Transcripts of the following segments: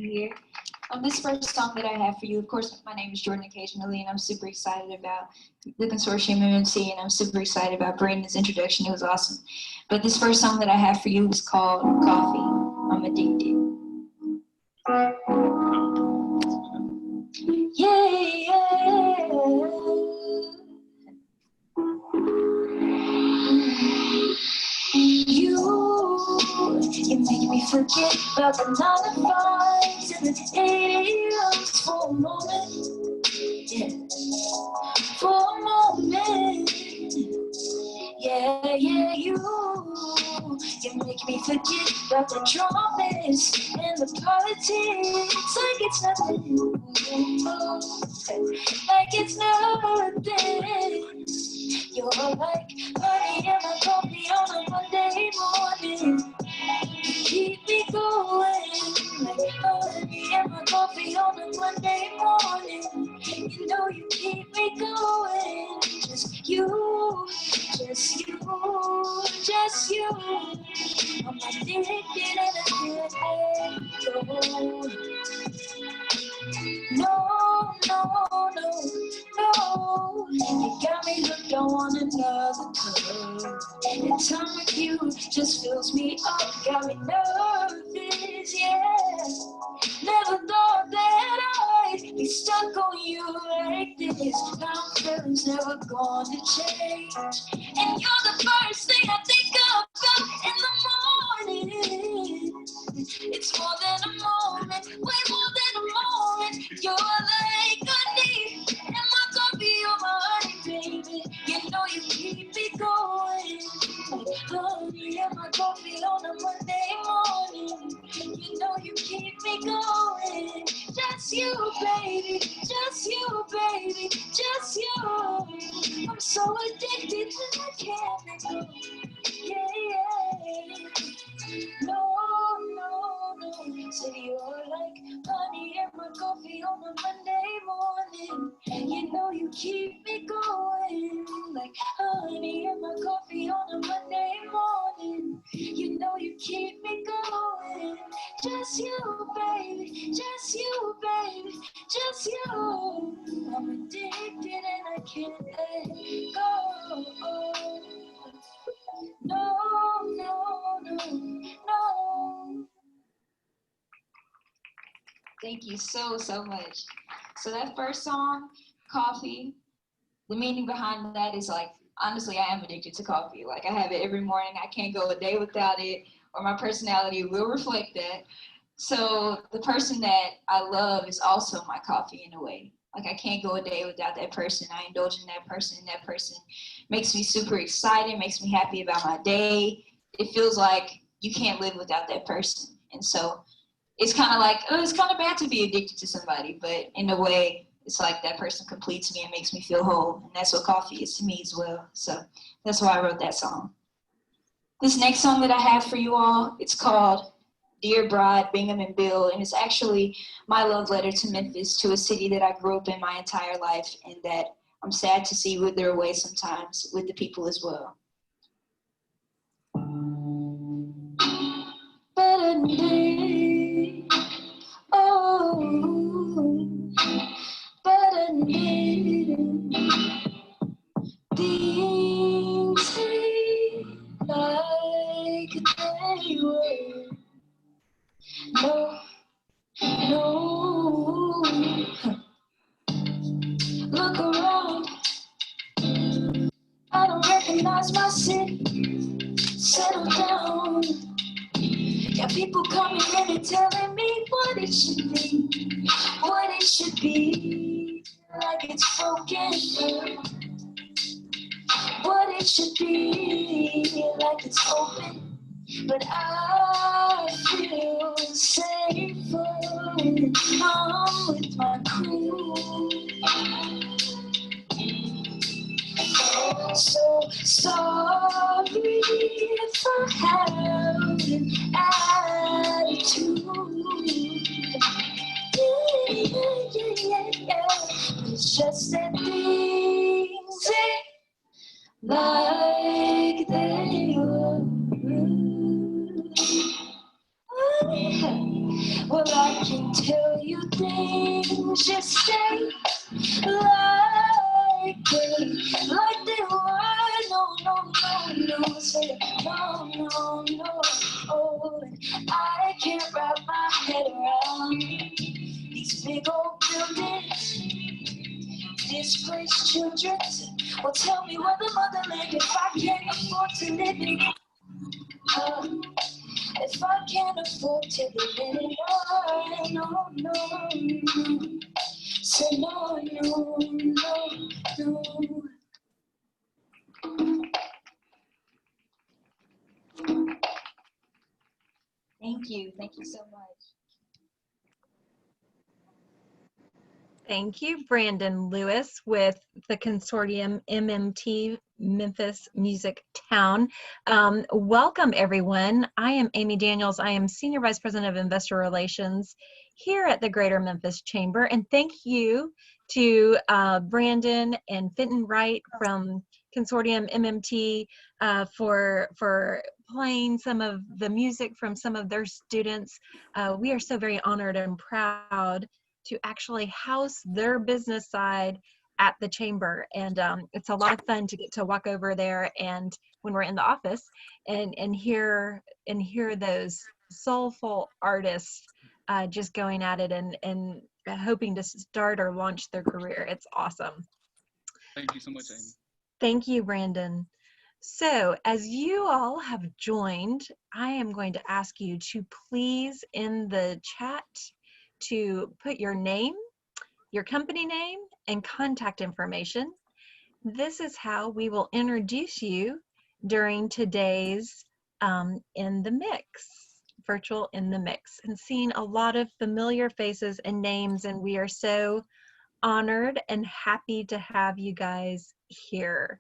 here. This first song that I have for you, of course, my name is Jordan Occasionally, and I'm super excited about the Consortium MMC, and I'm super excited about Brandon's introduction. It was awesome. But this first song that I have for you is called Coffee. I'm Addicted. You make me forget about the 9 to 5s and the 8 a.m.s for a moment. Yeah, for a moment. Yeah, you make me forget about the dramas and the politics like it's nothing. Like it's nothing. You're like honey in my coffee on a Monday morning. Keep me going, like honey in my coffee on a Monday morning. You know you keep me going. Just you, just you, just you. I'm addicted and I can't let go. No, you got me hooked on another cup. And time with you just fills me up, got me nervous, yeah. Never thought that I'd be stuck on you like this. Now feelings never gonna change. And you're the first thing I think about in the morning. It's more than a moment, way more than a moment. You're like honey, and my coffee on my honey, baby. You know you keep me going. Honey, and my coffee on a Monday morning. You know you keep me going. Just you, baby. Just you, baby. Just you. I'm so addicted that I can't let go. Yeah. No. So you're like honey in my coffee on a Monday morning. You know you keep me going. Like honey in my coffee on a Monday morning. You know you keep me going. Just you, baby. Just you, baby. Just you. I'm addicted and I can't let go. No. Thank you so much. So that first song, Coffee, the meaning behind that is like, honestly, I am addicted to coffee. Like I have it every morning. I can't go a day without it, or my personality will reflect that. So the person that I love is also my coffee in a way. Like I can't go a day without that person. I indulge in that person, and that person makes me super excited, makes me happy about my day. It feels like you can't live without that person. And so it's kind of like, it's kind of bad to be addicted to somebody, but in a way, it's like that person completes me and makes me feel whole. And that's what coffee is to me as well. So that's why I wrote that song. This next song that I have for you all, it's called Dear Bride, Bingham and Bill. And it's actually my love letter to Memphis, to a city that I grew up in my entire life and that I'm sad to see wither away sometimes with the people as well. But a day, but a day, things ain't like they were. No. Look around, I don't recognize my city. Settle down. Got people coming in and telling me what it should be, what it should be. Like it's broken, what it should be, like it's open. But I feel safer when I'm with my crew. So sorry if I have an attitude. Yeah. It's just that things ain't like they were. Well, I can tell you things just stay like they were. No, no, no, no, say no, no, no. Oh, I can't wrap my head around these big old buildings, displaced children. Well, tell me where the motherland if I can't afford to live in. If I can't afford to live in it, no, no, no. Say no, no, no, no. Thank you. Thank you so much. Thank you, Brandon Lewis with the consortium MMT Memphis Music Town. Welcome, everyone. I am Amy Daniels. I am Senior Vice President of Investor Relations here at the Greater Memphis Chamber. And thank you to Brandon and Fenton Wright from Consortium MMT for playing some of the music from some of their students. We are so very honored and proud to actually house their business side at the chamber, and it's a lot of fun to get to walk over there and when we're in the office and hear those soulful artists just going at it and hoping to start or launch their career. It's awesome. Thank you so much, Amy. Thank you, Brandon. So as you all have joined, I am going to ask you to please in the chat to put your name, your company name, and contact information. This is how we will introduce you during today's In the Mix, virtual In the Mix, and seeing a lot of familiar faces and names, and we are so honored and happy to have you guys here.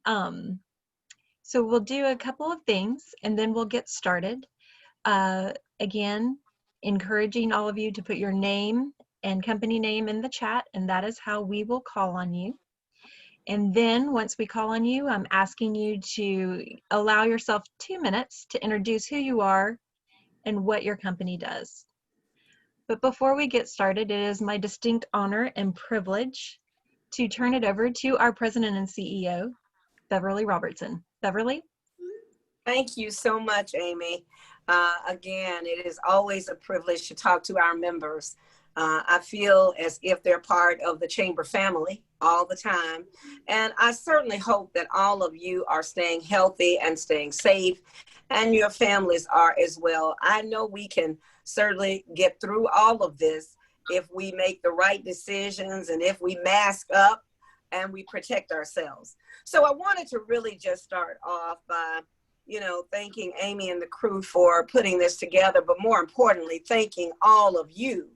So we'll do a couple of things and then we'll get started. Again, encouraging all of you to put your name and company name in the chat, and that is how we will call on you. And then once we call on you, I'm asking you to allow yourself 2 minutes to introduce who you are and what your company does. But before we get started, it is my distinct honor and privilege to turn it over to our President and CEO, Beverly Robertson. Beverly? Thank you so much, Amy. Again, it is always a privilege to talk to our members. I feel as if they're part of the Chamber family all the time. And I certainly hope that all of you are staying healthy and staying safe, and your families are as well. I know we can certainly get through all of this if we make the right decisions and if we mask up and we protect ourselves. So I wanted to really just start off by thanking Amy and the crew for putting this together, but more importantly, thanking all of you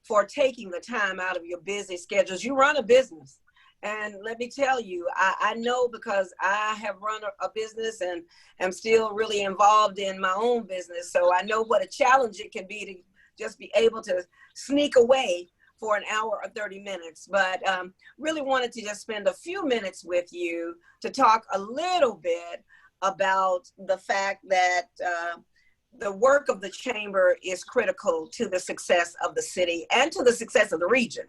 for taking the time out of your busy schedules. You run a business. And let me tell you, I know because I have run a business and am still really involved in my own business. So I know what a challenge it can be to just be able to sneak away for an hour or 30 minutes. But really wanted to just spend a few minutes with you to talk a little bit about the fact that the work of the Chamber is critical to the success of the city and to the success of the region.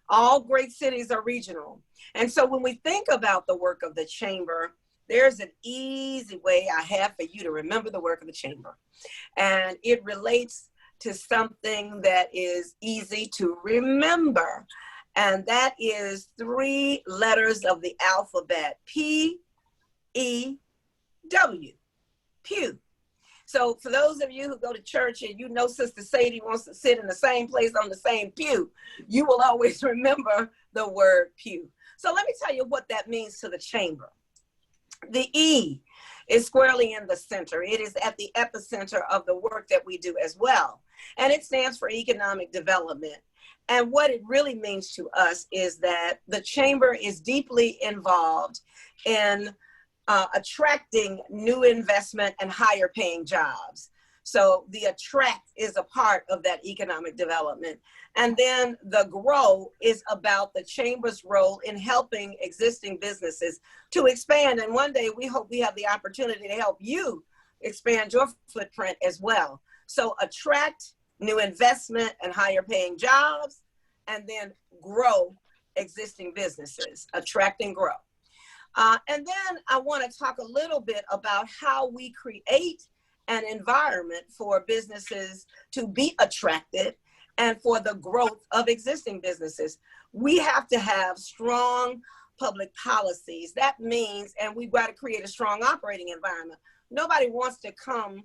All great cities are regional. And so when we think about the work of the Chamber, there's an easy way I have for you to remember the work of the Chamber. And it relates to something that is easy to remember. And that is 3 letters of the alphabet, P-E-W, pew. So for those of you who go to church and you know Sister Sadie wants to sit in the same place on the same pew, you will always remember the word pew. So let me tell you what that means to the Chamber. The E is squarely in the center. It is at the epicenter of the work that we do as well. And it stands for economic development. And what it really means to us is that the Chamber is deeply involved in attracting new investment and higher paying jobs. So the attract is a part of that economic development. And then the grow is about the Chamber's role in helping existing businesses to expand. And one day we hope we have the opportunity to help you expand your footprint as well. So attract, new investment and higher paying jobs, and then grow existing businesses, attract and grow. And then I want to talk a little bit about how we create an environment for businesses to be attracted and for the growth of existing businesses. We have to have strong public policies. That means, and we've got to create a strong operating environment. Nobody wants to come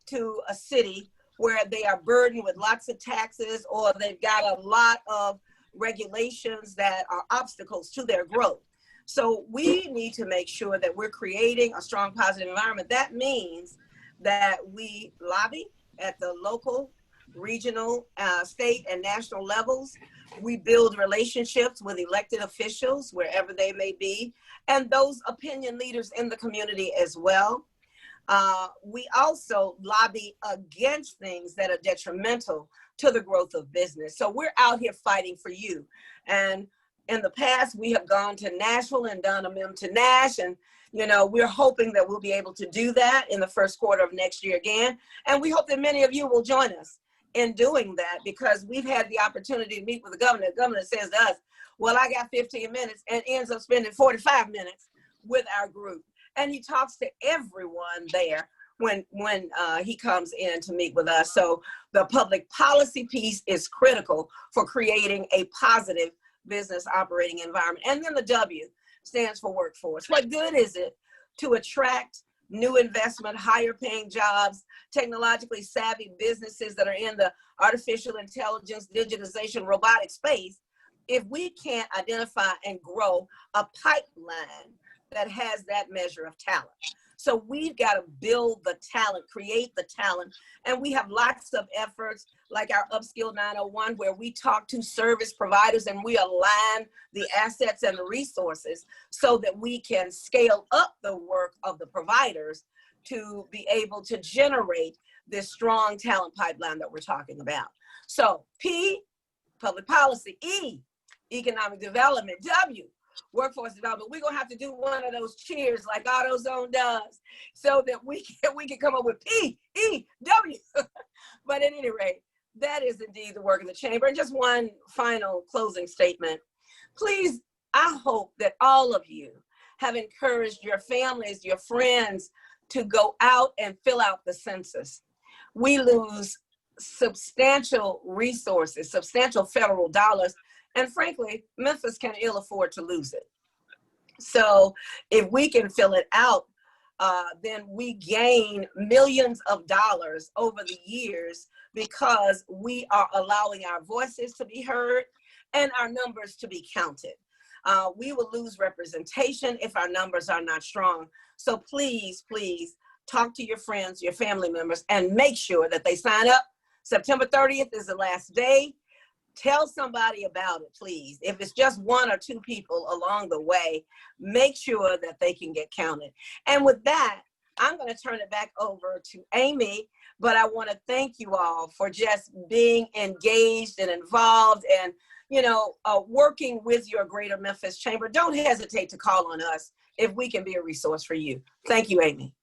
to a city where they are burdened with lots of taxes or they've got a lot of regulations that are obstacles to their growth. So we need to make sure that we're creating a strong, positive environment. That means that we lobby at the local, regional, state, and national levels. We build relationships with elected officials wherever they may be, and those opinion leaders in the community as well. We also lobby against things that are detrimental to the growth of business. So we're out here fighting for you. And in the past, we have gone to Nashville and done a MEM to Nash, and we're hoping that we'll be able to do that in the first quarter of next year again. And we hope that many of you will join us in doing that, because we've had the opportunity to meet with the governor. The governor says to us, well, I got 15 minutes, and ends up spending 45 minutes with our group. And he talks to everyone there when he comes in to meet with us. So the public policy piece is critical for creating a positive business operating environment. And then the W stands for workforce. What good is it to attract new investment, higher paying jobs, technologically savvy businesses that are in the artificial intelligence, digitization, robotic space, if we can't identify and grow a pipeline that has that measure of talent? So we've got to build the talent, create the talent. And we have lots of efforts like our Upskill 901, where we talk to service providers and we align the assets and the resources so that we can scale up the work of the providers to be able to generate this strong talent pipeline that we're talking about. So P, public policy. E, economic development. W, workforce development. We're gonna have to do one of those cheers like AutoZone does so that we can come up with P, E, W. But at any rate, that is indeed the work of the chamber. And just one final closing statement. Please, I hope that all of you have encouraged your families, your friends to go out and fill out the census. We lose substantial resources, substantial federal dollars, and frankly, Memphis can ill afford to lose it. So if we can fill it out, then we gain millions of dollars over the years because we are allowing our voices to be heard and our numbers to be counted. We will lose representation if our numbers are not strong. So please, please talk to your friends, your family members, and make sure that they sign up. September 30th is the last day. Tell somebody about it, please. If it's just one or two people along the way, make sure that they can get counted. And with that, I'm going to turn it back over to Amy, but I want to thank you all for just being engaged and involved and, working with your Greater Memphis Chamber. Don't hesitate to call on us if we can be a resource for you. Thank you, Amy.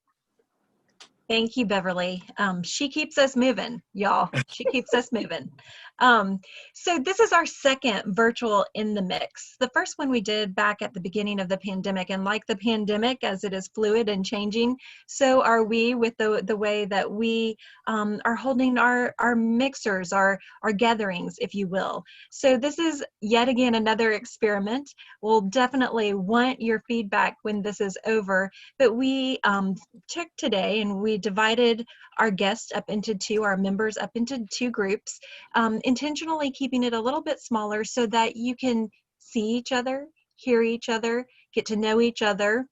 Thank you, Beverly. She keeps us moving, y'all. She keeps us moving. So this is our second virtual In the Mix. The first one we did back at the beginning of the pandemic, and like the pandemic, as it is fluid and changing, so are we with the way that we are holding our mixers, our gatherings, if you will. So this is yet again another experiment. We'll definitely want your feedback when this is over, but we took today and we divided our guests up into two, our members up into two groups, intentionally keeping it a little bit smaller so that you can see each other, hear each other, get to know each other,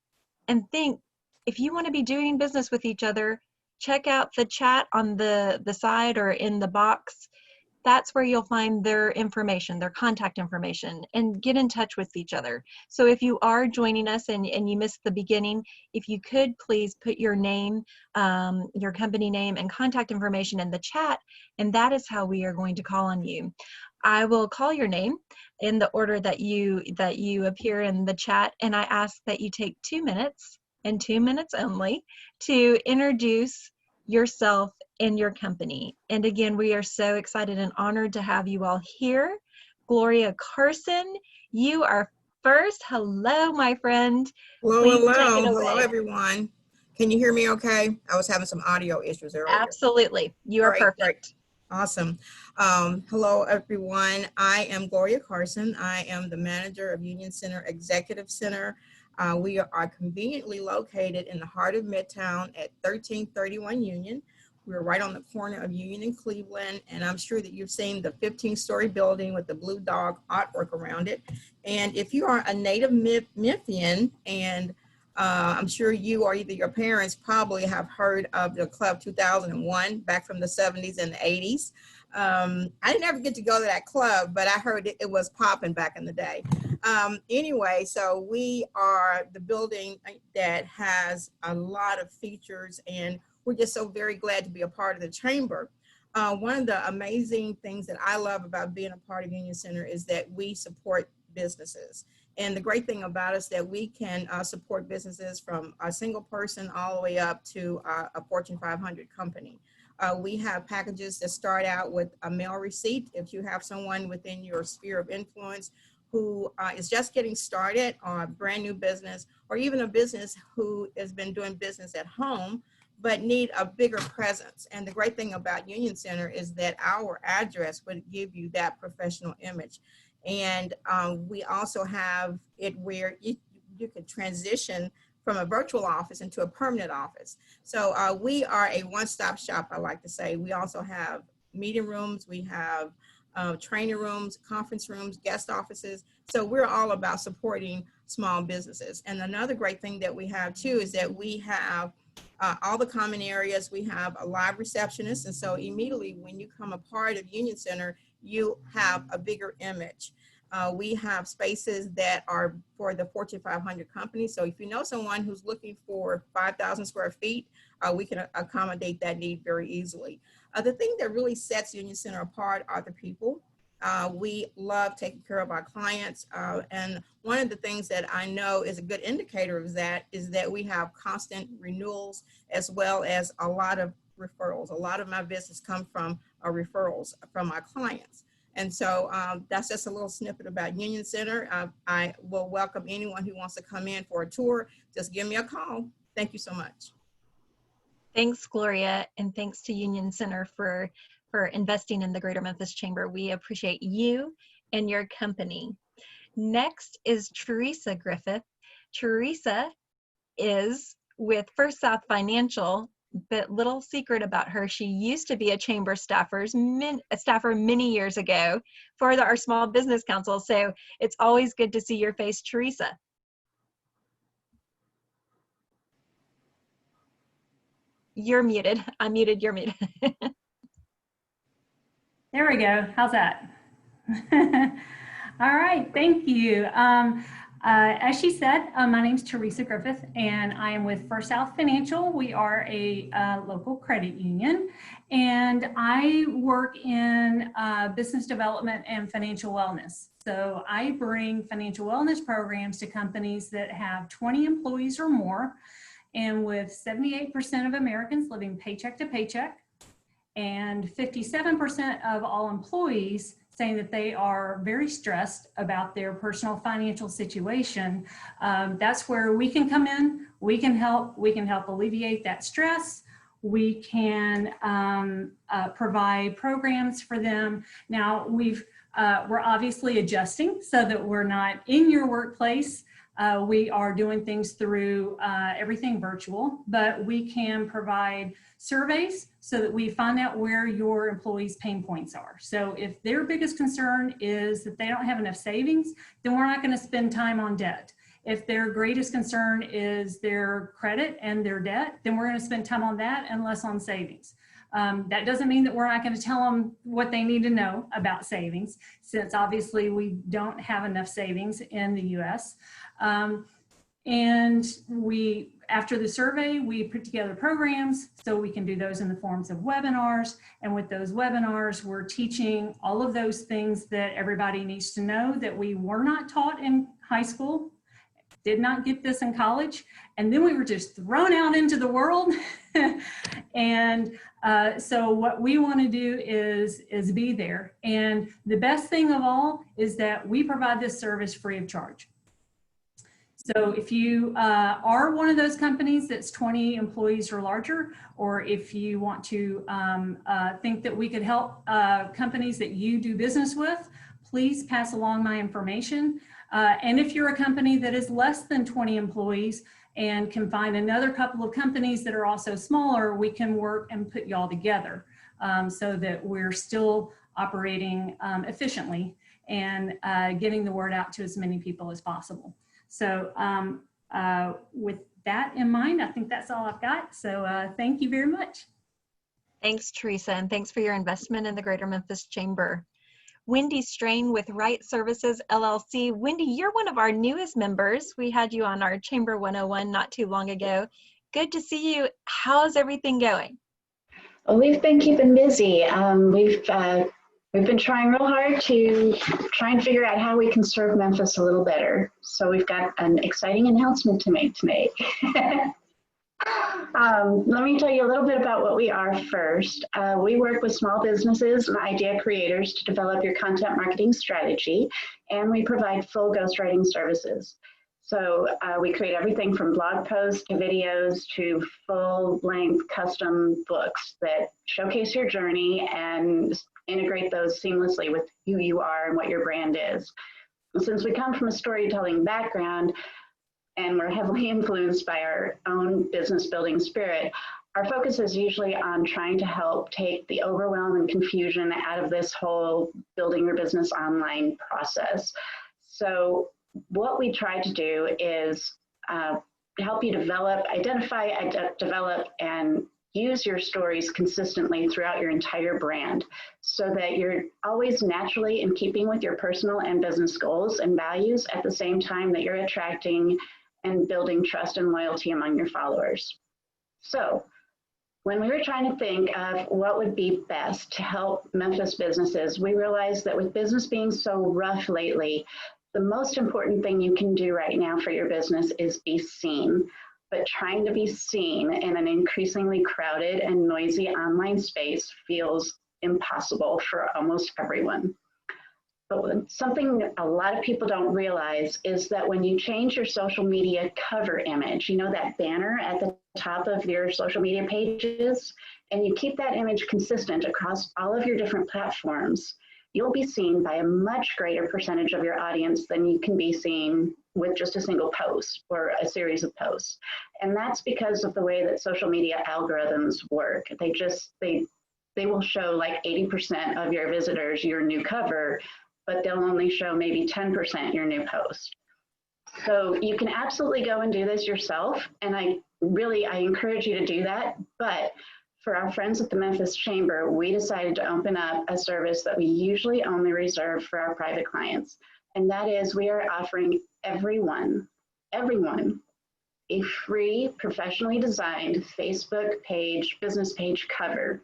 and think, if you want to be doing business with each other, check out the chat on the side or in the box. That's where you'll find their information, their contact information, and get in touch with each other. So if you are joining us and you missed the beginning, if you could please put your name, your company name and contact information in the chat, and that is how we are going to call on you. I will call your name in the order that you appear in the chat, and I ask that you take 2 minutes and 2 minutes only to introduce yourself, and your company. And again, we are so excited and honored to have you all here. Gloria Carson, you are first. Hello, my friend. Hello, Please take hello. it Hello, away. everyone. Can you hear me okay? I was having some audio issues earlier. Absolutely. You are Great, perfect. great. Awesome. Hello, everyone. I am Gloria Carson. I am the manager of Union Center Executive Center. We are conveniently located in the heart of Midtown at 1331 Union. We're right on the corner of Union and Cleveland, and I'm sure that you've seen the 15-story building with the blue dog artwork around it. And if you are a native Memphian, and I'm sure you or either your parents probably have heard of the Club 2001 back from the 70s and the 80s. I didn't ever get to go to that club, but I heard it was popping back in the day. Anyway, so we are the building that has a lot of features, and we're just so very glad to be a part of the chamber. One of the amazing things that I love about being a part of Union Center is that we support businesses. And the great thing about us that we can support businesses from a single person all the way up to a Fortune 500 company. We have packages that start out with a mail receipt. If you have someone within your sphere of influence who is just getting started on a brand new business, or even a business who has been doing business at home, but need a bigger presence. And the great thing about Union Center is that our address would give you that professional image. And we also have it where you could transition from a virtual office into a permanent office. So we are a one-stop shop, I like to say. We also have meeting rooms, we have training rooms, conference rooms, guest offices. So we're all about supporting small businesses. And another great thing that we have too is that we have all the common areas. We have a live receptionist. And so immediately when you come a part of Union Center, you have a bigger image. We have spaces that are for the Fortune 500 companies. So if you know someone who's looking for 5,000 square feet, we can accommodate that need very easily. The thing that really sets Union Center apart are the people. We love taking care of our clients. And one of the things that I know is a good indicator of that is that we have constant renewals as well as a lot of referrals. A lot of my business come from referrals from my clients. And so that's just a little snippet about Union Center. I will welcome anyone who wants to come in for a tour. Just give me a call. Thank you so much. Thanks, Gloria, and thanks to Union Center for investing in the Greater Memphis Chamber. We appreciate you and your company. Next is Teresa Griffith. Teresa is with First South Financial, but little secret about her, she used to be a chamber staffer many years ago for our Small Business Council. So it's always good to see your face, Teresa. You're muted. I'm muted. You're muted. There we go. How's that? All right. Thank you. As she said, my name is Teresa Griffith, and I am with First South Financial. We are a local credit union, and I work in business development and financial wellness. So I bring financial wellness programs to companies that have 20 employees or more, and with 78% of Americans living paycheck to paycheck, and 57% of all employees saying that they are very stressed about their personal financial situation. That's where we can come in. We can help alleviate that stress. We can provide programs for them. Now we're obviously adjusting so that we're not in your workplace. We are doing things through everything virtual, but we can provide surveys so that we find out where your employees' pain points are. So if their biggest concern is that they don't have enough savings, then we're not going to spend time on debt. If their greatest concern is their credit and their debt, then we're going to spend time on that and less on savings. That doesn't mean that we're not going to tell them what they need to know about savings, since obviously we don't have enough savings in the US. And after the survey, we put together programs so we can do those in the forms of webinars. And with those webinars, we're teaching all of those things that everybody needs to know that we were not taught in high school did not get this in college. And then we were just thrown out into the world. And so what we want to do is be there. And the best thing of all is that we provide this service free of charge. So if you are one of those companies that's 20 employees or larger, or if you want to think that we could help companies that you do business with, please pass along my information. And if you're a company that is less than 20 employees and can find another couple of companies that are also smaller, we can work and put you all together so that we're still operating efficiently and getting the word out to as many people as possible. So with that in mind, I think that's all I've got. So thank you very much. Thanks, Teresa, and thanks for your investment in the Greater Memphis Chamber. Wendy Strain with Right Services, LLC. Wendy, you're one of our newest members. We had you on our Chamber 101 not too long ago. Good to see you. How's everything going? Well, we've been keeping busy. We've been trying real hard to try and figure out how we can serve Memphis a little better. So we've got an exciting announcement to make tonight. Let me tell you a little bit about what we are first. We work with small businesses and idea creators to develop your content marketing strategy, and we provide full ghostwriting services. So we create everything from blog posts to videos to full-length custom books that showcase your journey and integrate those seamlessly with who you are and what your brand is. Since we come from a storytelling background and we're heavily influenced by our own business building spirit, our focus is usually on trying to help take the overwhelm and confusion out of this whole building your business online process. So what we try to do is help you identify, develop, and use your stories consistently throughout your entire brand so that you're always naturally in keeping with your personal and business goals and values at the same time that you're attracting and building trust and loyalty among your followers. So when we were trying to think of what would be best to help Memphis businesses, we realized that with business being so rough lately, the most important thing you can do right now for your business is be seen. But trying to be seen in an increasingly crowded and noisy online space feels impossible for almost everyone. But something a lot of people don't realize is that when you change your social media cover image, you know, that banner at the top of your social media pages, and you keep that image consistent across all of your different platforms, you'll be seen by a much greater percentage of your audience than you can be seen with just a single post or a series of posts. And that's because of the way that social media algorithms work. They will show like 80% of your visitors your new cover, but they'll only show maybe 10% your new post. So you can absolutely go and do this yourself. And I encourage you to do that. But for our friends at the Memphis Chamber, we decided to open up a service that we usually only reserve for our private clients. And that is, we are offering everyone, a free professionally designed Facebook page, business page cover.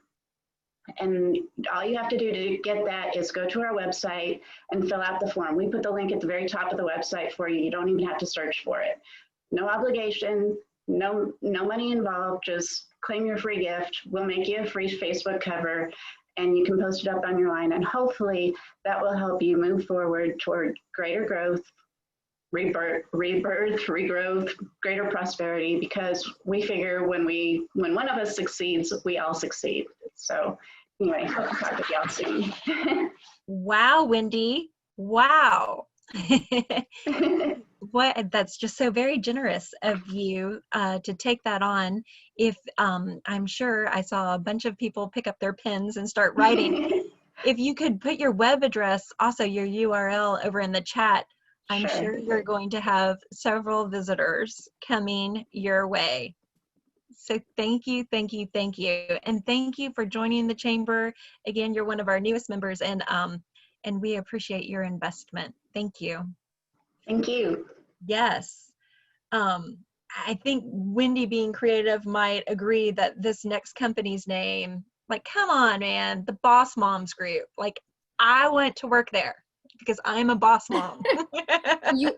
And all you have to do to get that is go to our website and fill out the form. We put the link at the very top of the website for you. You don't even have to search for it. No obligation, no money involved, just claim your free gift. We'll make you a free Facebook cover and you can post it up on your line. And hopefully that will help you move forward toward greater growth, rebirth, regrowth, greater prosperity, because we figure when one of us succeeds, we all succeed. So anyway, hope to talk with y'all soon. Wow, Wendy. Wow. That's just so very generous of you to take that on. If I'm sure I saw a bunch of people pick up their pens and start writing. If you could put your web address, also your URL over in the chat, I'm sure you're going to have several visitors coming your way. So thank you. And thank you for joining the Chamber. Again, you're one of our newest members, and we appreciate your investment. Thank you. Thank you. Yes. I think Wendy, being creative, might agree that this next company's name, like, come on, man, the Boss Moms Group. Like, I went to work there. because I'm a boss mom.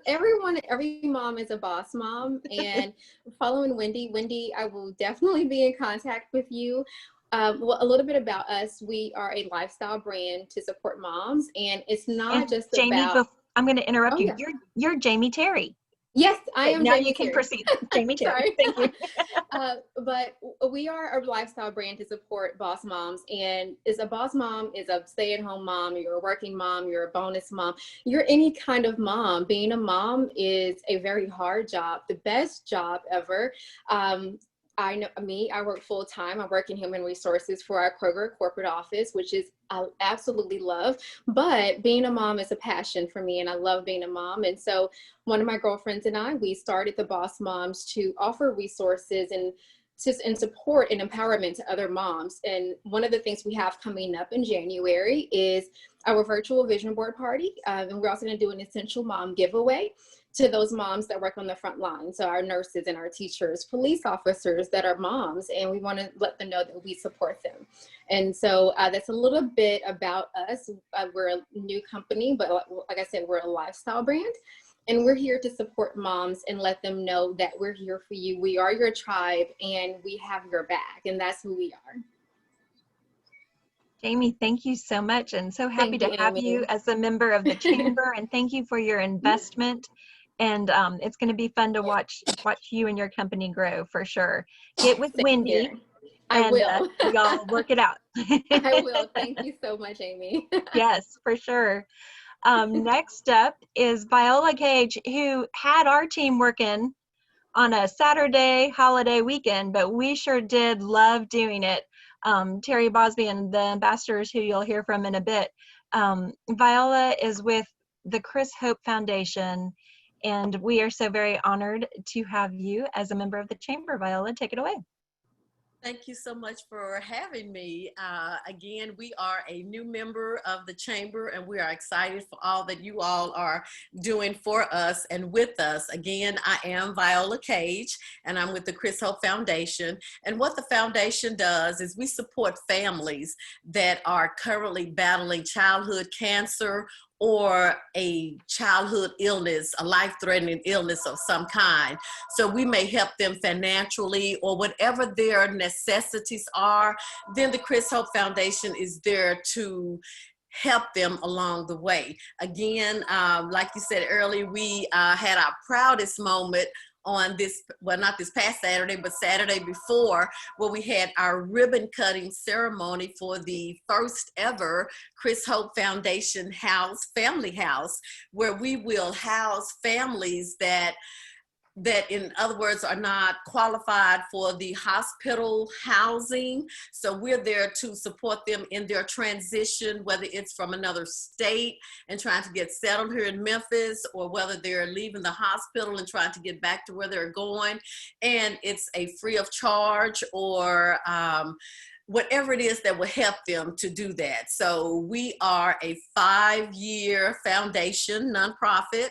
Every mom is a boss mom. And following Wendy, I will definitely be in contact with you. Well, a little bit about us. We are a lifestyle brand to support moms, and it's not And just Jamie, about. I'm going to interrupt Oh, you. yeah. You're Jamie Terry. Yes, I Okay, am. now Jamie you can Terry. proceed. Jamie Terry. Sorry. Thank you. But we are a lifestyle brand to support boss moms. And as a boss mom is a stay-at-home mom, you're a working mom, you're a bonus mom, you're any kind of mom. Being a mom is a very hard job, the best job ever. I know I work full time. I work in human resources for our Kroger corporate office, which is I absolutely love. But being a mom is a passion for me, and I love being a mom. And so one of my girlfriends and I, we started the Boss Moms to offer resources and support and empowerment to other moms. And one of the things we have coming up in January is our virtual vision board party. And we're also going to do an essential mom giveaway to those moms that work on the front line. So our nurses and our teachers, police officers that are moms, and we want to let them know that we support them. And so that's a little bit about us. We're a new company, but like I said, we're a lifestyle brand. And we're here to support moms and let them know that we're here for you. We are your tribe and we have your back, and that's who we are. Jamie, thank you so much, and so happy Thank to you, have Amy. you as a member of the chamber, and thank you for your investment. And it's going to be fun to watch you and your company grow for sure. Get with Same Wendy, here. I and will. y'all work it out. I will. Thank you so much, Amy. Yes, for sure. Next up is Viola Cage, who had our team working on a Saturday holiday weekend, but we sure did love doing it. Terry Bosby and the ambassadors, who you'll hear from in a bit. Viola is with the Chris Hope Foundation, and we are so very honored to have you as a member of the chamber. Viola, take it away. Thank you so much for having me. Again, we are a new member of the chamber, and we are excited for all that you all are doing for us and with us. Again, I am Viola Cage, and I'm with the Chris Hope Foundation. And what the foundation does is we support families that are currently battling childhood cancer or a childhood illness, a life-threatening illness of some kind. So we may help them financially or whatever their necessities are. Then the Chris Hope Foundation is there to help them along the way. Again, like you said earlier, we had our proudest moment on this, well, not this past Saturday, but Saturday before, where we had our ribbon cutting ceremony for the first ever Chris Hope Foundation family house, where we will house families that in other words are not qualified for the hospital housing. So we're there to support them in their transition, whether it's from another state and trying to get settled here in Memphis, or whether they're leaving the hospital and trying to get back to where they're going. And it's a free of charge or whatever it is that will help them to do that. So we are a 5-year foundation, nonprofit,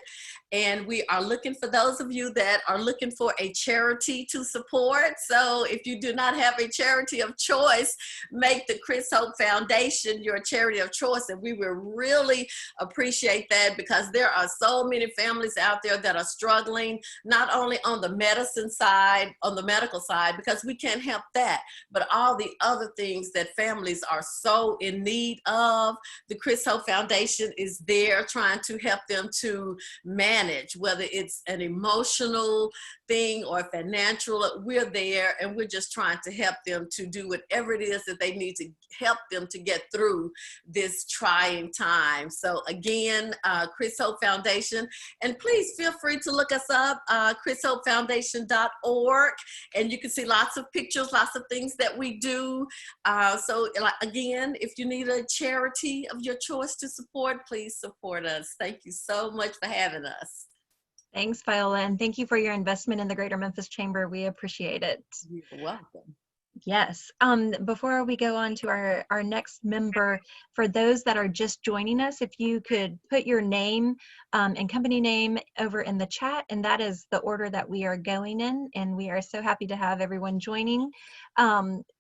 and we are looking for those of you that are looking for a charity to support. So if you do not have a charity of choice, make the Chris Hope Foundation your charity of choice. And we will really appreciate that, because there are so many families out there that are struggling, not only on the medicine side, on the medical side, because we can't help that, but all the other things that families are so in need of. The Chris Hope Foundation is there trying to help them to manage, whether it's an emotional thing or financial. We're there, and we're just trying to help them to do whatever it is that they need to help them to get through this trying time. So again, Chris Hope Foundation, and please feel free to look us up, chrishopefoundation.org, and you can see lots of pictures, lots of things that we do. So again, if you need a charity of your choice to support, please support us. Thank you so much for having us. Thanks, Viola, and thank you for your investment in the Greater Memphis Chamber. We appreciate it. You're welcome. Yes. Before we go on to our next member, for those that are just joining us, if you could put your name and company name over in the chat, and that is the order that we are going in, and we are so happy to have everyone joining.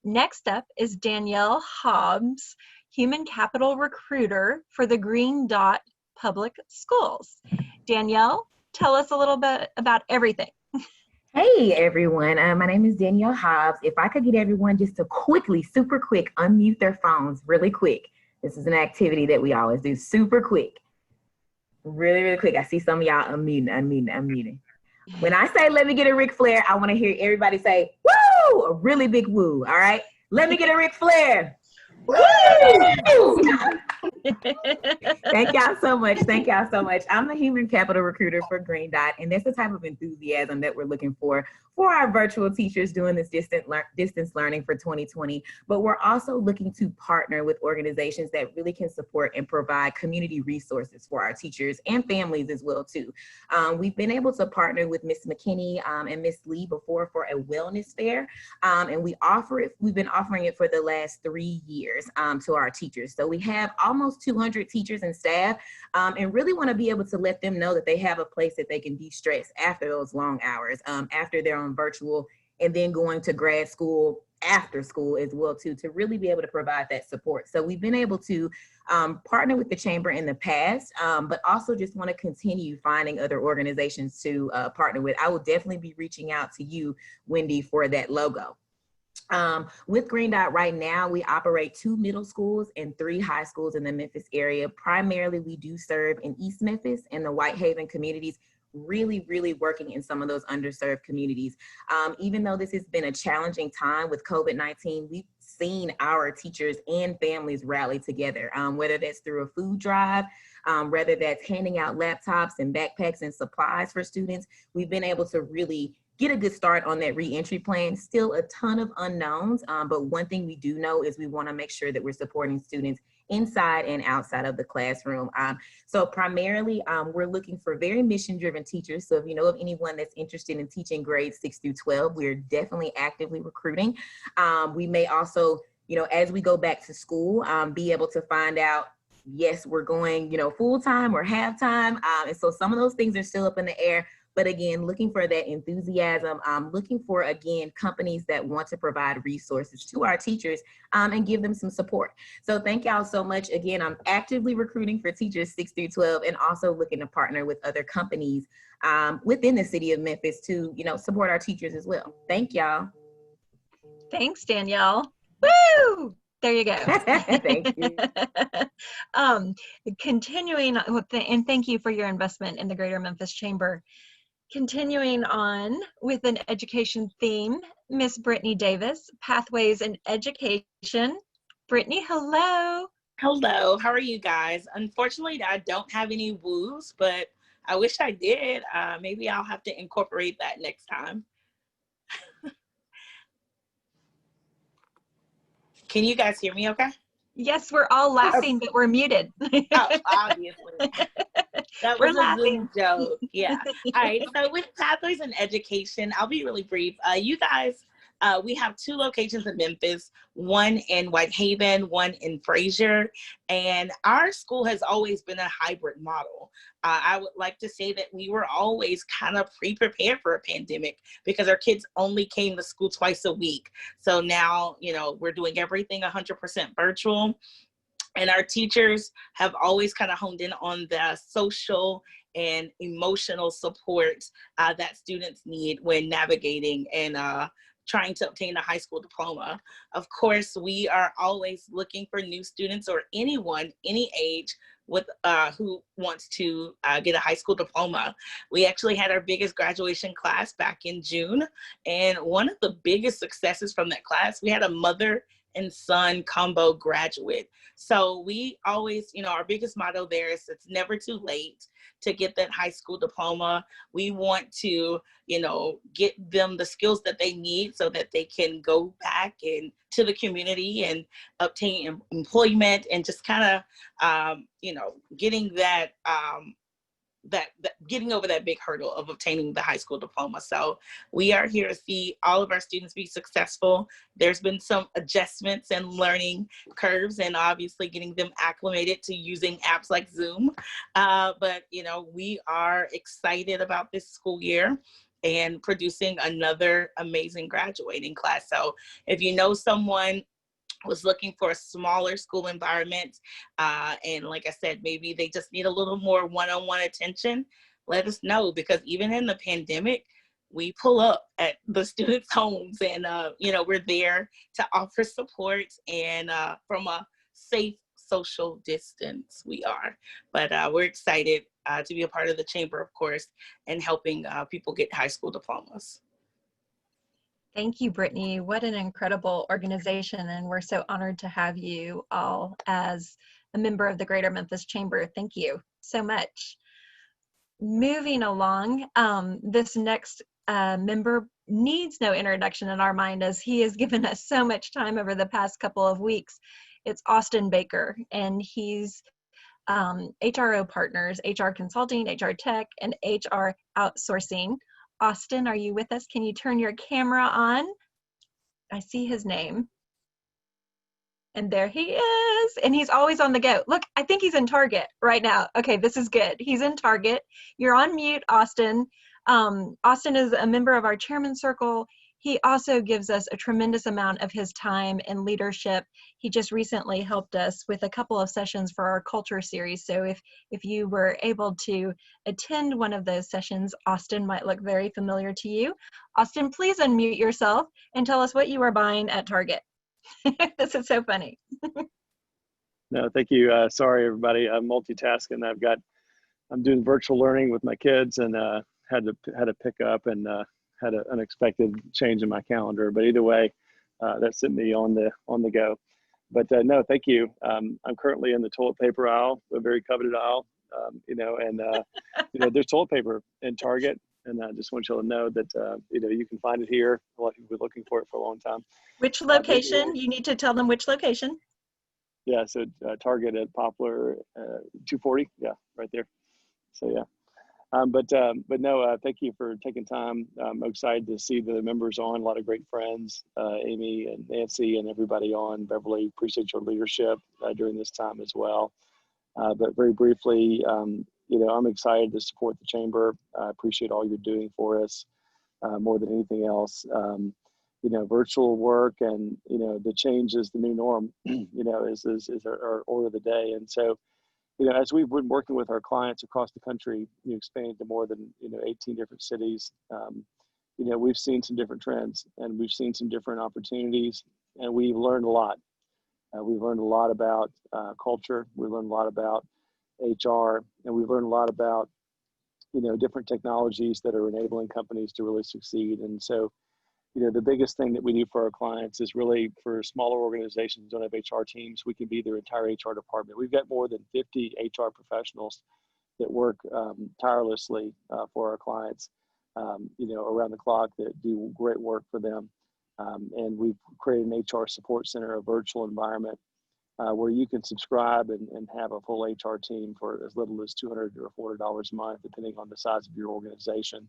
Next up is Danielle Hobbs, Human Capital Recruiter for the Green Dot Public Schools. Danielle, tell us a little bit about everything. Hey everyone, my name is Danielle Hobbs. If I could get everyone just to quickly, super quick, unmute their phones really quick. This is an activity that we always do, super quick. Really, really quick. I see some of y'all unmuting. When I say let me get a Ric Flair, I want to hear everybody say, woo, a really big woo, all right? Let me get a Ric Flair. Woo! Thank y'all so much. Thank y'all so much. I'm the human capital recruiter for Green Dot, and that's the type of enthusiasm that we're looking for our virtual teachers doing this distance learning for 2020. But we're also looking to partner with organizations that really can support and provide community resources for our teachers and families as well too. We've been able to partner with Miss McKinney and Miss Lee before for a wellness fair, and we've been offering it for the last 3 years to our teachers. So we have almost 200 teachers and staff, and really want to be able to let them know that they have a place that they can de-stress after those long hours, after they're on virtual, and then going to grad school after school as well too, to really be able to provide that support. So we've been able to partner with the Chamber in the past, but also just want to continue finding other organizations to partner with. I will definitely be reaching out to you, Wendy, for that logo. With Green Dot right now, we operate 2 middle schools and 3 high schools in the Memphis area. Primarily, we do serve in East Memphis and the Whitehaven communities, really working in some of those underserved communities. Even though this has been a challenging time with COVID-19, we've seen our teachers and families rally together, whether that's through a food drive, whether that's handing out laptops and backpacks and supplies for students. We've been able to really get a good start on that reentry plan. Still a ton of unknowns, but one thing we do know is we want to make sure that we're supporting students inside and outside of the classroom. So primarily, we're looking for very mission-driven teachers. So if you know of anyone that's interested in teaching grades 6 through 12, we're definitely actively recruiting. We may also, as we go back to school, be able to find out, yes, we're going, full-time or half-time. And so some of those things are still up in the air. But again, looking for that enthusiasm, looking for, again, companies that want to provide resources to our teachers and give them some support. So thank y'all so much. Again, I'm actively recruiting for teachers 6 through 12 and also looking to partner with other companies within the city of Memphis to, support our teachers as well. Thank y'all. Thanks, Danielle. Woo! There you go. Thank you. Continuing with and thank you for your investment in the Greater Memphis Chamber. Continuing on with an education theme, Miss Brittany Davis, Pathways in Education. Brittany, hello. Hello, how are you guys? Unfortunately, I don't have any woos, but I wish I did. Maybe I'll have to incorporate that next time. Can you guys hear me okay? Yes, we're all laughing, but we're muted. Oh, obviously. That was a Zoom joke. Yeah. All right. So with Pathways in Education, I'll be really brief. You guys, we have 2 locations in Memphis, one in Whitehaven, one in Frazier, and our school has always been a hybrid model. I would like to say that we were always kind of pre-prepared for a pandemic because our kids only came to school twice a week. So now, we're doing everything 100% virtual. And our teachers have always kind of honed in on the social and emotional support that students need when navigating and trying to obtain a high school diploma. Of course, we are always looking for new students or anyone, any age, with who wants to get a high school diploma. We actually had our biggest graduation class back in June. And one of the biggest successes from that class, we had a mother and son combo graduate. So we always, our biggest motto there is it's never too late to get that high school diploma. We want to, get them the skills that they need so that they can go back to the community and obtain employment and just kind of, getting that, getting over that big hurdle of obtaining the high school diploma. So we are here to see all of our students be successful. There's been some adjustments and learning curves and obviously getting them acclimated to using apps like Zoom. But we are excited about this school year and producing another amazing graduating class. So if you know someone was looking for a smaller school environment. And like I said, maybe they just need a little more one-on-one attention, let us know, because even in the pandemic, we pull up at the students' homes and, we're there to offer support and from a safe social distance we are. But we're excited to be a part of the Chamber, of course, and helping people get high school diplomas. Thank you, Brittany. What an incredible organization, and we're so honored to have you all as a member of the Greater Memphis Chamber. Thank you so much. Moving along, this next member needs no introduction in our mind, as he has given us so much time over the past couple of weeks. It's Austin Baker, and he's HRO Partners, HR Consulting, HR Tech, and HR Outsourcing. Austin, are you with us? Can you turn your camera on? I see his name. And there he is. And he's always on the go. Look, I think he's in Target right now. Okay, this is good. He's in Target. You're on mute, Austin. Austin is a member of our Chairman's Circle. He also gives us a tremendous amount of his time and leadership. He just recently helped us with a couple of sessions for our culture series. So if you were able to attend one of those sessions, Austin might look very familiar to you. Austin, please unmute yourself and tell us what you are buying at Target. This is so funny. No, thank you. Sorry, everybody. I'm multitasking. I'm doing virtual learning with my kids, and had to pick up and had an unexpected change in my calendar. But either way, that sent me on the go. But no, thank you. I'm currently in the toilet paper aisle, a very coveted aisle. There's toilet paper in Target, and I just want you all to know that you can find it here. A lot of people have been looking for it for a long time. Which location? You need to tell them which location. Yeah, so Target at Poplar 240. Yeah, right there. So yeah. But no, thank you for taking time. I'm excited to see the members on, a lot of great friends, Amy and Nancy and everybody on. Beverly, appreciate your leadership during this time as well. But very briefly, I'm excited to support the Chamber. I appreciate all you're doing for us more than anything else. Virtual work and, the change is the new norm, is our order of the day. And so, as we've been working with our clients across the country, expanding to more than 18 different cities, we've seen some different trends and we've seen some different opportunities, and we've learned a lot. We've learned a lot about culture. We learned a lot about HR, and we've learned a lot about different technologies that are enabling companies to really succeed. And so, the biggest thing that we do for our clients is really, for smaller organizations who don't have HR teams, we can be their entire HR department. We've got more than 50 HR professionals that work tirelessly for our clients, around the clock, that do great work for them. And we've created an HR support center, a virtual environment where you can subscribe and have a full HR team for as little as $200 or $400 a month, depending on the size of your organization.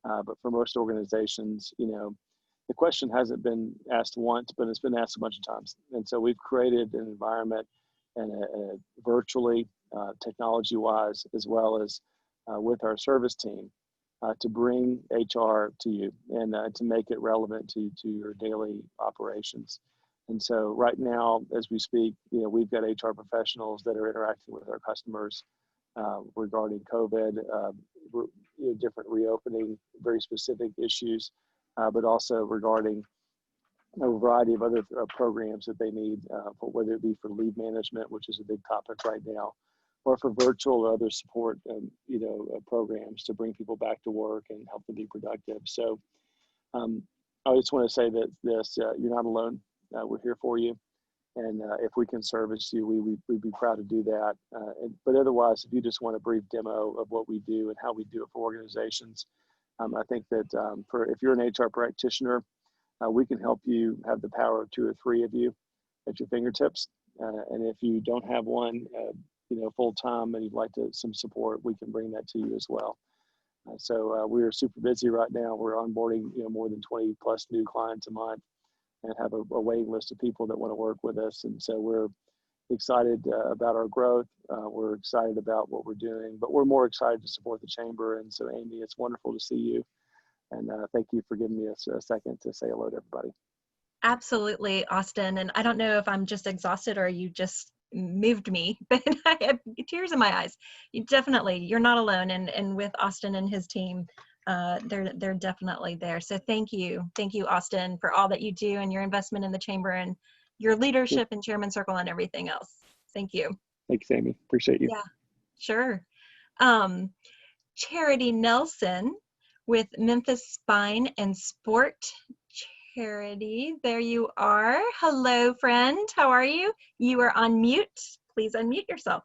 But for most organizations, the question hasn't been asked once, but it's been asked a bunch of times. And so we've created an environment and virtually, technology-wise, as well as with our service team, to bring HR to you and to make it relevant to your daily operations. And so right now, as we speak, we've got HR professionals that are interacting with our customers regarding COVID, different reopening, very specific issues, but also regarding a variety of other programs that they need, whether it be for leave management, which is a big topic right now, or for virtual or other support, programs to bring people back to work and help them be productive. So I just want to say that you're not alone. We're here for you. And if we can service you, we'd be proud to do that. But otherwise, if you just want a brief demo of what we do and how we do it for organizations, I think that if you're an HR practitioner, we can help you have the power of 2 or 3 of you at your fingertips. And if you don't have one, full time, and you'd like some support, we can bring that to you as well. So we're super busy right now. We're onboarding more than 20 plus new clients a month, and have a waiting list of people that want to work with us. And so we're excited about our growth. We're excited about what we're doing, but we're more excited to support the Chamber. And so, Amy, it's wonderful to see you. And thank you for giving me a second to say hello to everybody. Absolutely, Austin. And I don't know if I'm just exhausted or you just moved me, but I have tears in my eyes. You're not alone. And with Austin and his team, they're definitely there. So thank you, Austin, for all that you do and your investment in the chamber and your leadership in Chairman Circle and everything else. Thank you. Thanks, Amy. Appreciate you. Yeah, sure. Charity Nelson with Memphis Spine and Sport. Charity, there you are. Hello, friend. How are you? You are on mute. Please unmute yourself.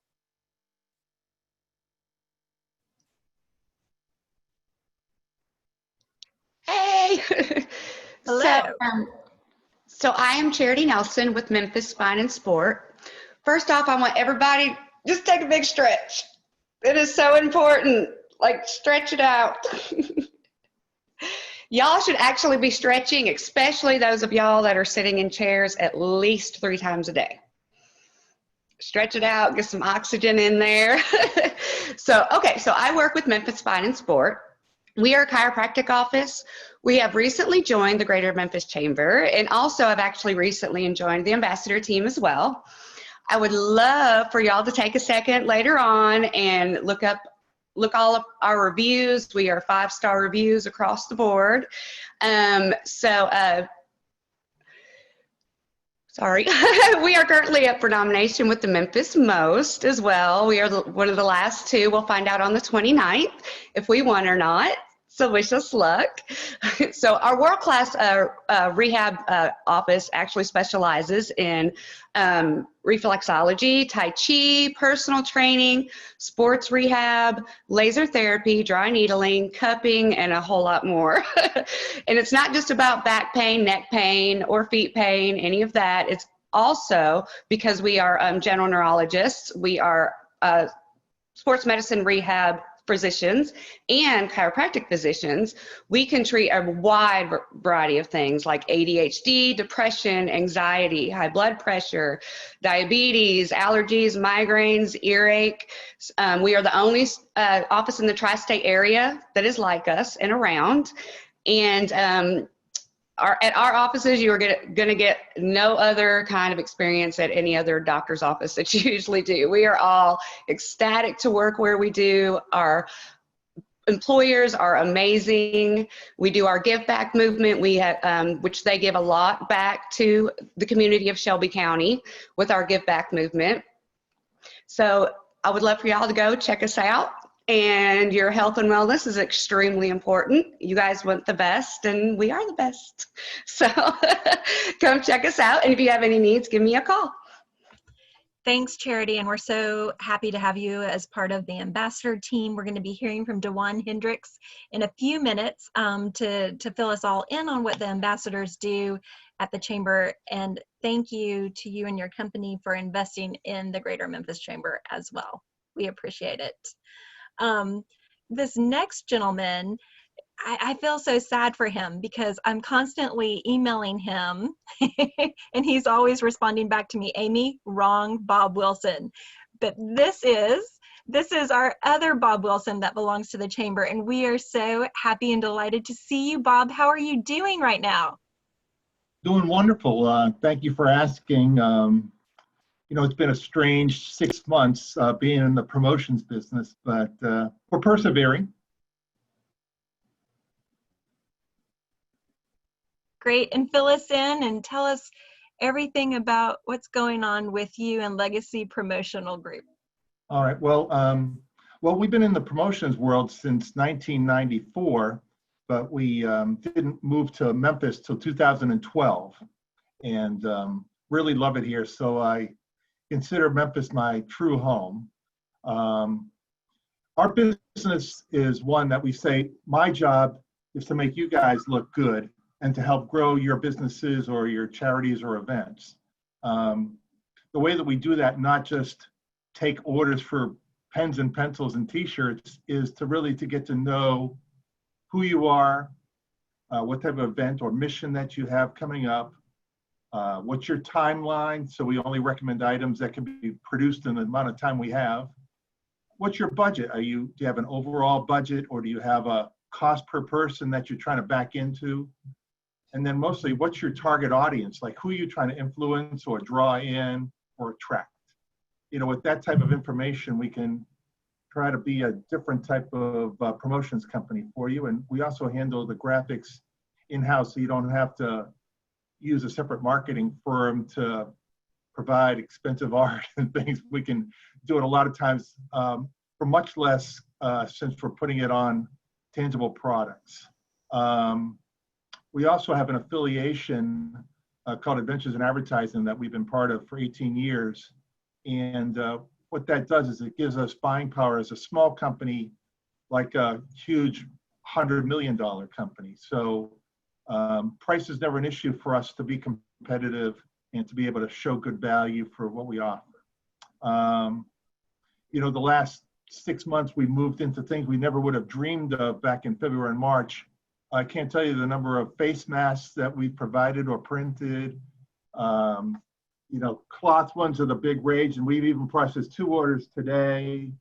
Hey. Hello. So I am Charity Nelson with Memphis Spine and Sport. First off, I want everybody just take a big stretch. It is so important. Like, stretch it out. Y'all should actually be stretching, especially those of y'all that are sitting in chairs at least 3 times a day. Stretch it out, get some oxygen in there. So I work with Memphis Spine and Sport. We are a chiropractic office. We have recently joined the Greater Memphis Chamber, and also have actually recently joined the ambassador team as well. I would love for y'all to take a second later on and look all up our reviews. We are 5-star reviews across the board. Sorry, we are currently up for nomination with the Memphis Most as well. We are one of the last 2. We'll find out on the 29th if we won or not. So wish us luck. So our world-class rehab office actually specializes in reflexology, Tai Chi, personal training, sports rehab, laser therapy, dry needling, cupping, and a whole lot more. And it's not just about back pain, neck pain, or feet pain, any of that. It's also because we are general neurologists. We are sports medicine rehab physicians and chiropractic physicians. We can treat a wide variety of things like ADHD, depression, anxiety, high blood pressure, diabetes, allergies, migraines, earache. We are the only office in the tri-state area that is like us and around. And at our offices, you are going to get no other kind of experience at any other doctor's office that you usually do. We are all ecstatic to work where we do. Our employers are amazing. We do our give back movement, which they give a lot back to the community of Shelby County with our give back movement. So I would love for y'all to go check us out. And your health and wellness is extremely important. You guys want the best, and we are the best. So come check us out. And if you have any needs, give me a call. Thanks, Charity. And we're so happy to have you as part of the ambassador team. We're going to be hearing from DeJuan Hendricks in a few minutes to fill us all in on what the ambassadors do at the Chamber. And thank you to you and your company for investing in the Greater Memphis Chamber as well. We appreciate it. This next gentleman, I feel so sad for him because I'm constantly emailing him and he's always responding back to me, Amy, wrong, Bob Wilson. But this is our other Bob Wilson that belongs to the Chamber, and we are so happy and delighted to see you, Bob. How are you doing right now? Doing wonderful. Thank you for asking. You know, it's been a strange 6 months being in the promotions business, but we're persevering. Great. And fill us in and tell us everything about what's going on with you and Legacy Promotional Group. All right. Well, we've been in the promotions world since 1994, but we didn't move to Memphis till 2012, and really love it here. So I consider Memphis my true home. Our business is one that we say, my job is to make you guys look good and to help grow your businesses or your charities or events. The way that we do that, not just take orders for pens and pencils and t-shirts, is to really to get to know who you are, what type of event or mission that you have coming up, what's your timeline, so we only recommend items that can be produced in the amount of time we have. What's your budget? Do you have an overall budget, or do you have a cost per person that you're trying to back into? And then mostly, what's your target audience? Like, who are you trying to influence or draw in or attract? You know, with that type of information, we can try to be a different type of promotions company for you. And we also handle the graphics in-house, so you don't have to use a separate marketing firm to provide expensive art and things. We can do it a lot of times for much less since we're putting it on tangible products. We also have an affiliation called Adventures in Advertising that we've been part of for 18 years. And what that does is it gives us buying power as a small company, like a huge $100 million company. So price is never an issue for us to be competitive and to be able to show good value for what we offer. You know, the last 6 months we moved into things we never would have dreamed of back in February and March. I can't tell you the number of face masks that we provided or printed. You know, cloth ones are the big rage, and we've even processed 2 orders today.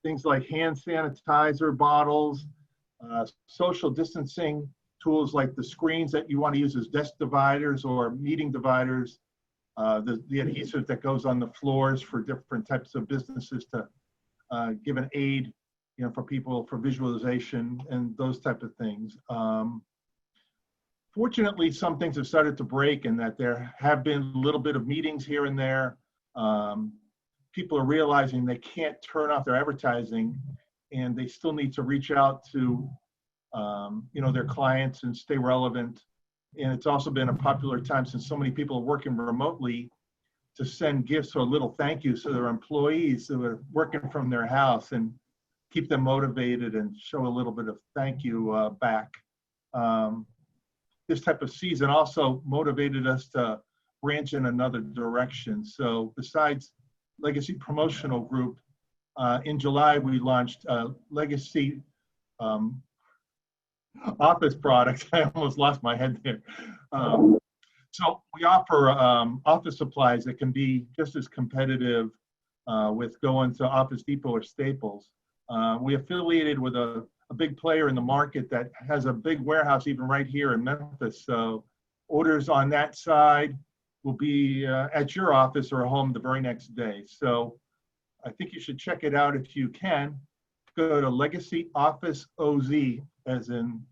Things like hand sanitizer bottles, social distancing tools like the screens that you want to use as desk dividers or meeting dividers, the adhesive that goes on the floors for different types of businesses to give an aid, you know, for people for visualization and those type of things. Fortunately, some things have started to break in that there have been a little bit of meetings here and there. People are realizing they can't turn off their advertising and they still need to reach out to you know, their clients and stay relevant. And it's also been a popular time since so many people are working remotely to send gifts or a little thank you to their employees who are working from their house and keep them motivated and show a little bit of thank you back. This type of season also motivated us to branch in another direction. So besides Legacy Promotional Group, in July we launched Legacy Office Products. I almost lost my head there. So we offer office supplies that can be just as competitive with going to Office Depot or Staples. We affiliated with a big player in the market that has a big warehouse even right here in Memphis. So orders on that side will be at your office or home the very next day. So I think you should check it out if you can. Go to Legacy Office OZ, as in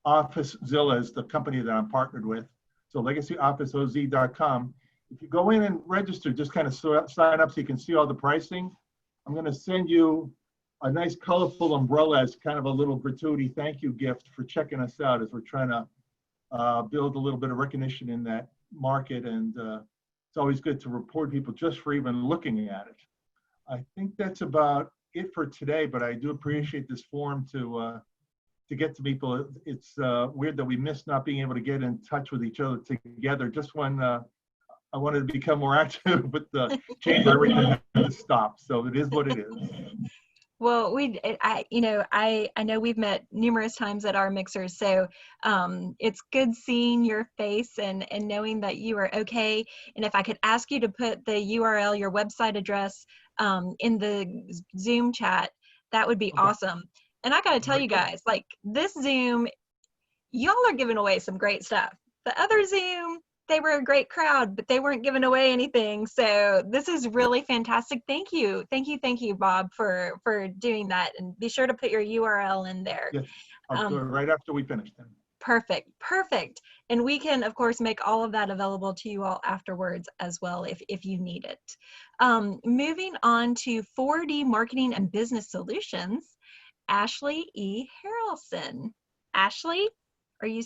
OfficeZilla is the company that I'm partnered with. So legacyofficeoz.com. If you go in and register, just kind of sign up so you can see all the pricing. I'm going to send you a nice colorful umbrella as kind of a little gratuity thank you gift for checking us out as we're trying to build a little bit of recognition in that market. And it's always good to report people just for even looking at it. I think that's about it for today, but I do appreciate this forum to get to people. It's weird that we miss not being able to get in touch with each other together. Just when I wanted to become more active with the chamber, everything had to stop. So it is what it is. Well, I know we've met numerous times at our mixers, so it's good seeing your face and knowing that you are okay. And if I could ask you to put the URL, your website address, in the Zoom chat, that would be awesome. And I got to tell you guys, like this Zoom, y'all are giving away some great stuff. The other Zoom, they were a great crowd, but they weren't giving away anything. So this is really fantastic. Thank you. Thank you, Bob, for doing that. And be sure to put your URL in there. Yes, I'll do it right after we finish then. Perfect. And we can, of course, make all of that available to you all afterwards as well if you need it. Moving on to 4D Marketing and Business Solutions, Ashley E. Harrelson. Ashley, are you...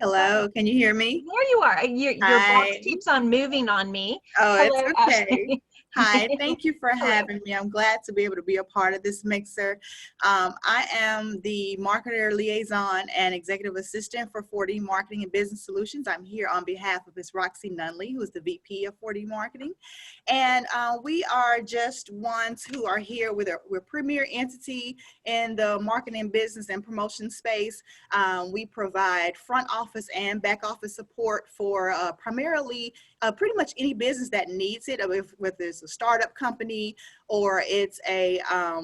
Hello, can you hear me? There you are. Your box keeps on moving on me. Oh, Hello, it's okay. Ashley. Hi, thank you for having me. I'm glad to be able to be a part of this mixer. I am the marketer liaison and executive assistant for 4D Marketing and Business Solutions. I'm here on behalf of Ms. Roxy Nunley, who is the VP of 4D Marketing. And we are just ones who are here with we're a premier entity in the marketing, business, and promotion space. We provide front office and back office support for primarily pretty much any business that needs it, whether it's a startup company or it's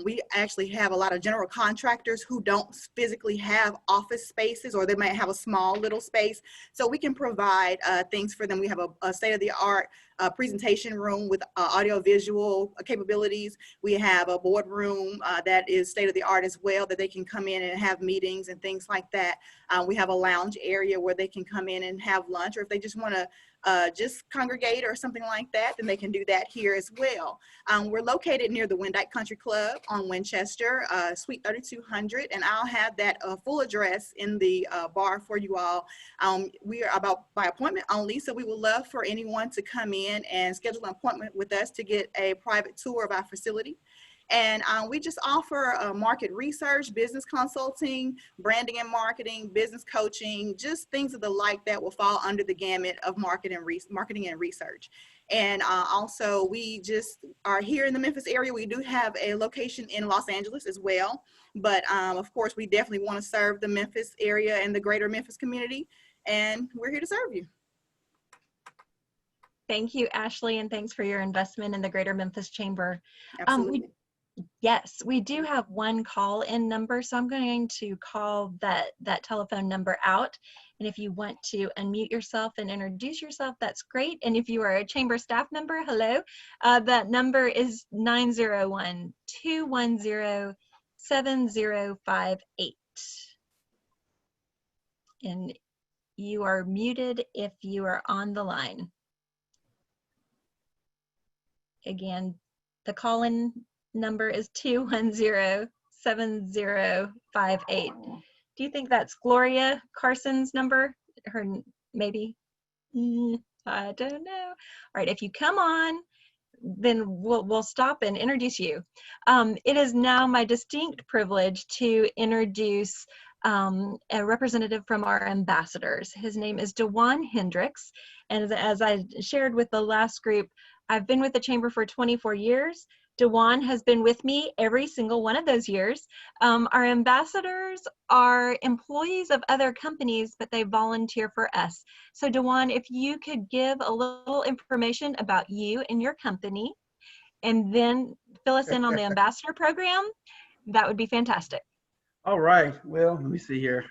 we actually have a lot of general contractors who don't physically have office spaces, or they might have a small little space. So we can provide things for them. We have a state-of-the-art presentation room with audio-visual capabilities. We have a boardroom that is state-of-the-art as well, that they can come in and have meetings and things like that. We have a lounge area where they can come in and have lunch, or if they just want to just congregate or something like that, then they can do that here as well. We're located near the Windike Country Club on Winchester, Suite 3200, and I'll have that full address in the bar for you all. We are about by appointment only, so we would love for anyone to come in and schedule an appointment with us to get a private tour of our facility. And we just offer market research, business consulting, branding and marketing, business coaching, just things of the like that will fall under the gamut of marketing and research. And also, we just are here in the Memphis area. We do have a location in Los Angeles as well. But of course, we definitely want to serve the Memphis area and the greater Memphis community. And we're here to serve you. Thank you, Ashley, and thanks for your investment in the Greater Memphis Chamber. Absolutely. Yes, we do have one call-in number, so I'm going to call that telephone number out. And if you want to unmute yourself and introduce yourself, that's great. And if you are a chamber staff member, hello. That number is 901-210-7058. And you are muted if you are on the line. Again, the call-in number is 210-7058. Do you think that's Gloria Carson's number? Her, maybe? I don't know. All right, if you come on, then we'll stop and introduce you. It is now my distinct privilege to introduce a representative from our ambassadors. His name is Dewan Hendricks, and as I shared with the last group, I've been with the Chamber for 24 years. Dewan has been with me every single one of those years. Our ambassadors are employees of other companies, but they volunteer for us. So Dewan, if you could give a little information about you and your company, and then fill us in on the ambassador program, that would be fantastic. All right, well, let me see here.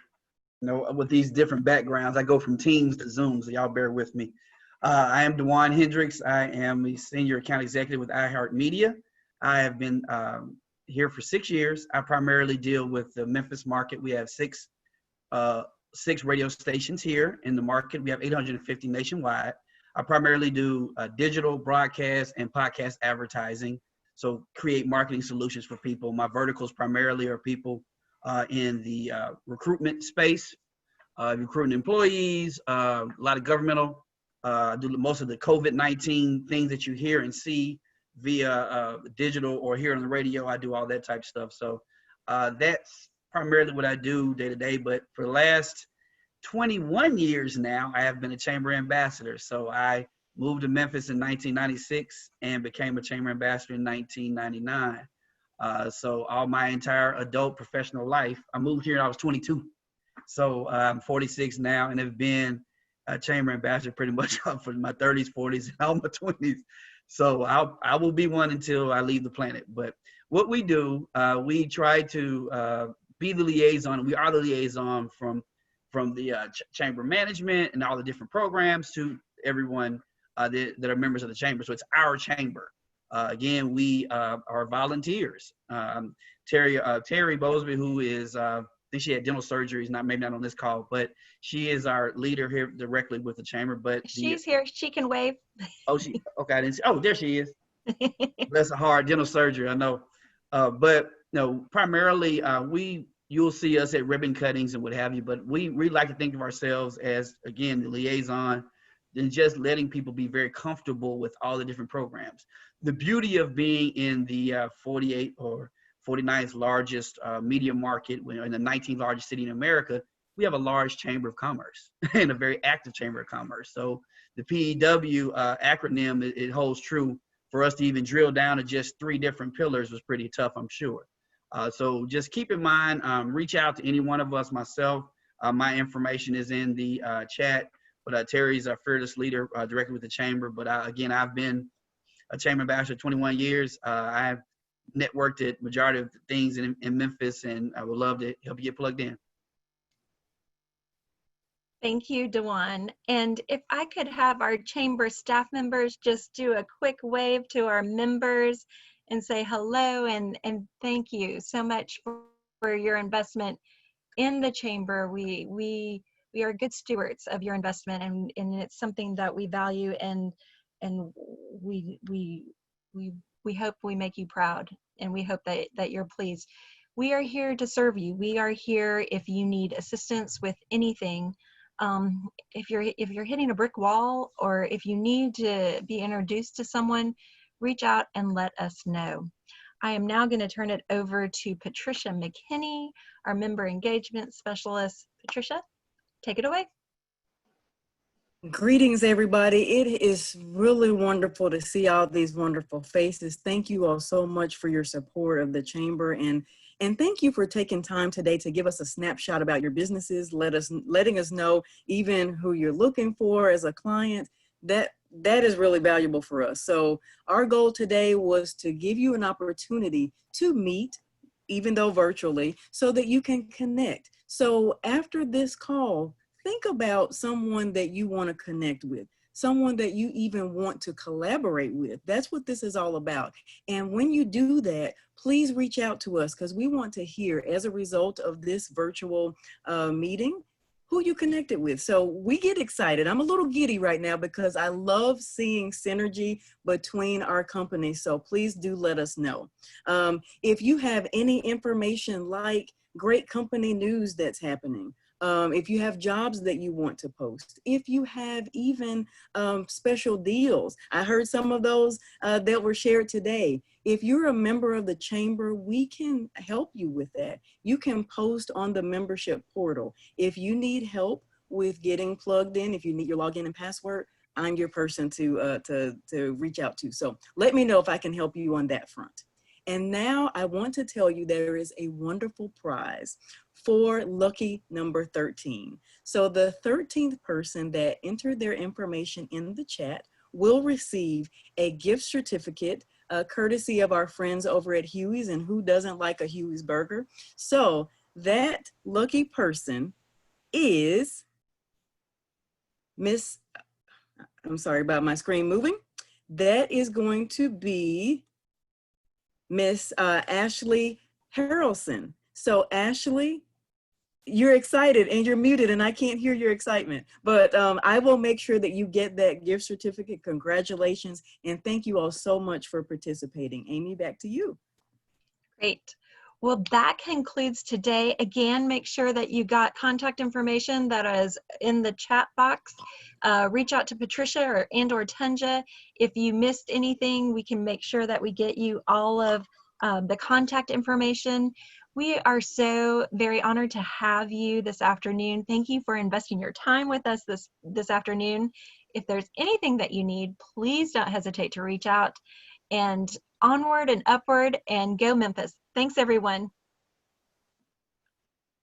You know, with these different backgrounds, I go from Teams to Zoom, so y'all bear with me. I am Dewan Hendricks. I am a senior account executive with iHeartMedia. I have been here for 6 years. I primarily deal with the Memphis market. We have six radio stations here in the market. We have 850 nationwide. I primarily do digital broadcast and podcast advertising. So create marketing solutions for people. My verticals primarily are people in the recruitment space, recruiting employees, a lot of governmental. I do most of the COVID-19 things that you hear and see via digital or here on the radio. I do all that type of stuff. So that's primarily what I do day to day. But for the last 21 years now, I have been a chamber ambassador. So I moved to Memphis in 1996 and became a chamber ambassador in 1999. So all my entire adult professional life, I moved here when I was 22. So I'm 46 now and have been a chamber ambassador pretty much for my 30s, 40s, and all my 20s. So I will be one until I leave the planet. But what we do, we try to be the liaison. We are the liaison from the chamber management and all the different programs to everyone that are members of the chamber. So it's our chamber. Again, we are volunteers. Terry Bosby, who is, I think she had dental surgeries, maybe not on this call, but she is our leader here directly with the chamber. But she's here. She can wave. Oh, okay. I didn't see. Oh, there she is. That's a hard dental surgery, I know. But primarily, you'll see us at ribbon cuttings and what have you. But we like to think of ourselves as, again, the liaison, and just letting people be very comfortable with all the different programs. The beauty of being in the 48 or 49th largest media market, in the 19th largest city in America, we have a large chamber of commerce and a very active chamber of commerce. So the PEW acronym, it holds true. For us to even drill down to just 3 different pillars was pretty tough, I'm sure. So just keep in mind, reach out to any one of us, myself. My information is in the chat. But Terry's our fearless leader directly with the chamber. But again, I've been a chamber ambassador 21 years. I've networked at majority of things in Memphis, and I would love to help you get plugged in. Thank you, Dewan. And if I could have our chamber staff members just do a quick wave to our members and say hello and thank you so much for your investment in the chamber. We are good stewards of your investment, and it's something that we value, and we hope we make you proud, and we hope that you're pleased. We are here to serve you. We are here if you need assistance with anything. If you're hitting a brick wall, or if you need to be introduced to someone, reach out and let us know. I am now going to turn it over to Patricia McKinney, our member engagement specialist. Patricia, take it away. Greetings, everybody. It is really wonderful to see all these wonderful faces. Thank you all so much for your support of the chamber, and thank you for taking time today to give us a snapshot about your businesses, letting us know even who you're looking for as a client. That is really valuable for us. So our goal today was to give you an opportunity to meet, even though virtually, so that you can connect. So after this call, think about someone that you want to connect with, someone that you even want to collaborate with. That's what this is all about. And when you do that, please reach out to us, because we want to hear, as a result of this virtual meeting, who you connected with. So we get excited. I'm a little giddy right now because I love seeing synergy between our companies. So please do let us know. If you have any information like great company news that's happening, if you have jobs that you want to post, if you have even special deals, I heard some of those that were shared today. If you're a member of the chamber, we can help you with that. You can post on the membership portal. If you need help with getting plugged in, if you need your login and password, I'm your person to reach out to. So let me know if I can help you on that front. And now I want to tell you there is a wonderful prize for lucky number 13. So the 13th person that entered their information in the chat will receive a gift certificate courtesy of our friends over at Huey's, and who doesn't like a Huey's burger? So that lucky person is Miss, I'm sorry about my screen moving. That is going to be Miss Ashley Harrelson. So Ashley, you're excited and you're muted and I can't hear your excitement, but I will make sure that you get that gift certificate. Congratulations. And thank you all so much for participating. Amy, back to you. Great. Well, that concludes today. Again, make sure that you got contact information that is in the chat box. Reach out to Patricia and/or Tunja. If you missed anything, we can make sure that we get you all of the contact information. We are so very honored to have you this afternoon. Thank you for investing your time with us this afternoon. If there's anything that you need, please don't hesitate to reach out. And onward and upward, and go Memphis. Thanks, everyone.